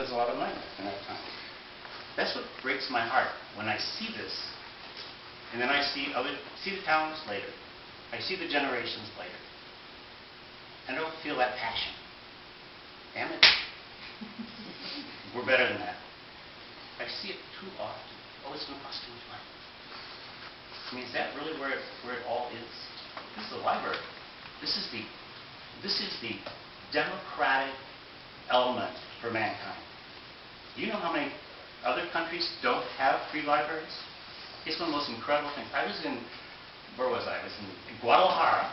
has a lot of money left in that time. That's what breaks my heart when I see this, and then I see the towns later. I see the generations later. I don't feel that passion. Damn it. We're better than that. I see it too often. Oh, it's going to cost too much money. I mean, is that really where it all is? This is the library. This is the democratic element for mankind. Do you know how many other countries don't have free libraries? It's one of the most incredible things. I was in, where was I? I was in Guadalajara.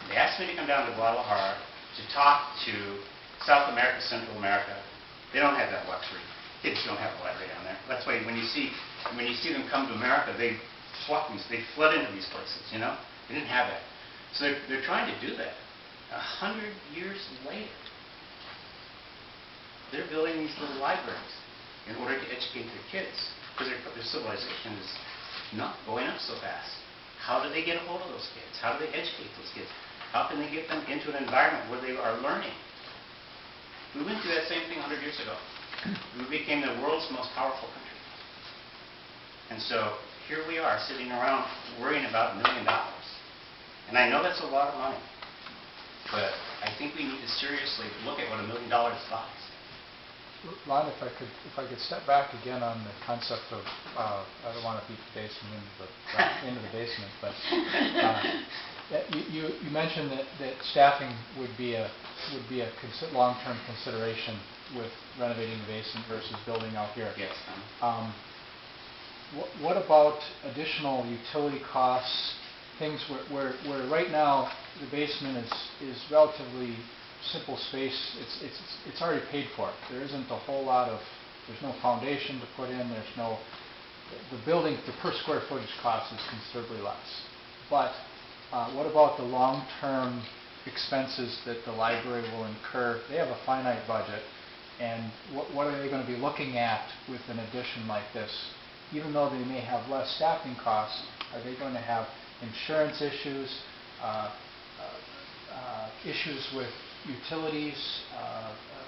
They asked me to come down to Guadalajara to talk to South America, Central America. They don't have that luxury. Kids don't have a library down there. That's why when you see them come to America, they flood into these places, you know? They didn't have that. So they're trying to do that. 100 years later, they're building these little libraries in order to educate their kids, because their civilization is not going up so fast. How do they get a hold of those kids? How do they educate those kids? How can they get them into an environment where they are learning? We went through that same thing 100 years ago. We became the world's most powerful country. And so here we are sitting around worrying about $1 million. And I know that's a lot of money, but I think we need to seriously look at what $1 million buys. Lon, if I could step back again on the concept of I don't want to beat the basement into the basement, but you mentioned that staffing would be a long-term consideration with renovating the basement versus building out here. Yes. What about additional utility costs? Things where right now the basement is relatively simple space. It's already paid for. There isn't a whole lot of, there's no foundation to put in. There's no, the per square footage cost is considerably less. But what about the long-term expenses that the library will incur? They have a finite budget, and what are they going to be looking at with an addition like this? Even though they may have less staffing costs, are they going to have insurance issues, issues with utilities,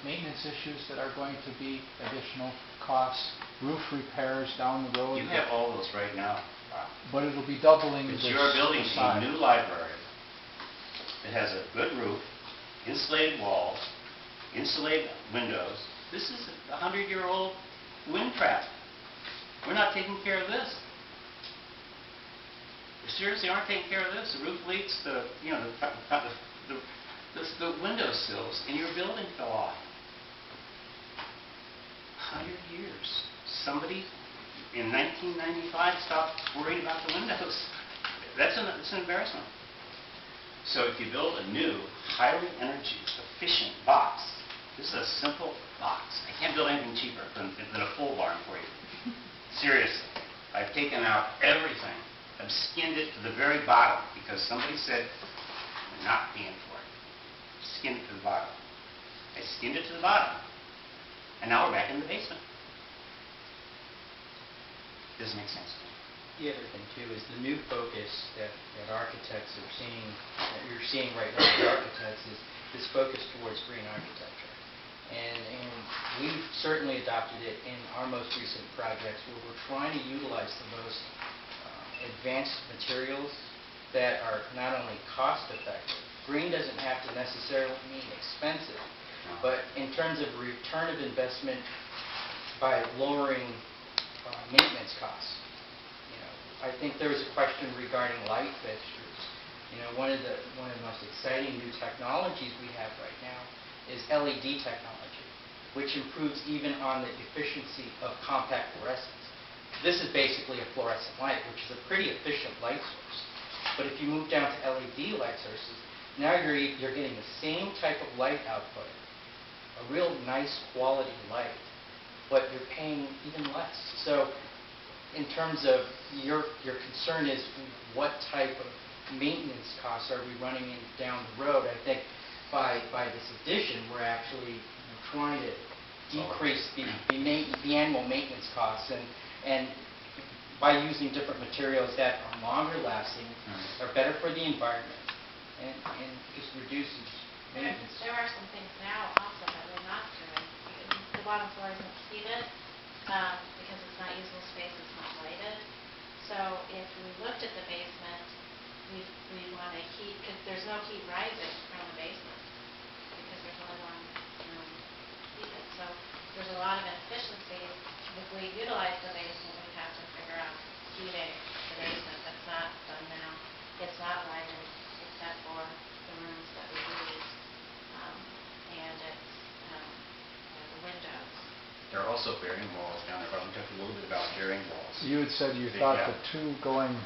maintenance issues that are going to be additional costs, roof repairs down the road? You have all those right now. Wow. But it'll be doubling the size. You're building a new library that has a good roof, insulated walls, insulated windows. This is a 100-year-old wind trap. We're not taking care of this. We seriously aren't taking care of this. The roof leaks, the window sills in your building fell off. 100 years. Somebody in 1995 stopped worrying about the windows. That's an embarrassment. So if you build a new, highly energy efficient box, this is a simple box. I can't build anything cheaper than a full barn for you. Seriously. I've taken out everything. I've skinned it to the very bottom because somebody said, we're not paying for it. Skinned it to the bottom. I skinned it to the bottom. And now we're back in the basement. Doesn't make sense to me. The other thing too is the new focus that architects are seeing, that you're seeing right now with architects, is this focus towards green architecture. And we've certainly adopted it in our most recent projects, where we're trying to utilize the most advanced materials that are not only cost effective. Green doesn't have to necessarily mean expensive, but in terms of return of investment by lowering maintenance costs. I think there is a question regarding light fixtures. One of the most exciting new technologies we have right now is LED technology, which improves even on the efficiency of compact fluorescence. This is basically a fluorescent light, which is a pretty efficient light source. But if you move down to LED light sources, now you're getting the same type of light output, a real nice quality light, but you're paying even less. So in terms of your concern is what type of maintenance costs are we running down the road? I think by this addition, we're actually trying to decrease the annual maintenance costs, and by using different materials that are longer lasting, are better for the environment, and just reduces maintenance. There are some things now also that we're not doing. The bottom floor isn't heated, because it's not usable space, it's not lighted. So if we looked at the basement, we want to heat, because there's no heat rising from the basement, because there's only one room heated. So there's a lot of inefficiencies. If we utilize the basement, we'd have to figure out heating the basement. That's not done now. It's not lighted except for the rooms that we use, and it's the windows. There are also bearing walls down there, but I'm talking a little bit about bearing walls. You had said you Yeah. thought the two going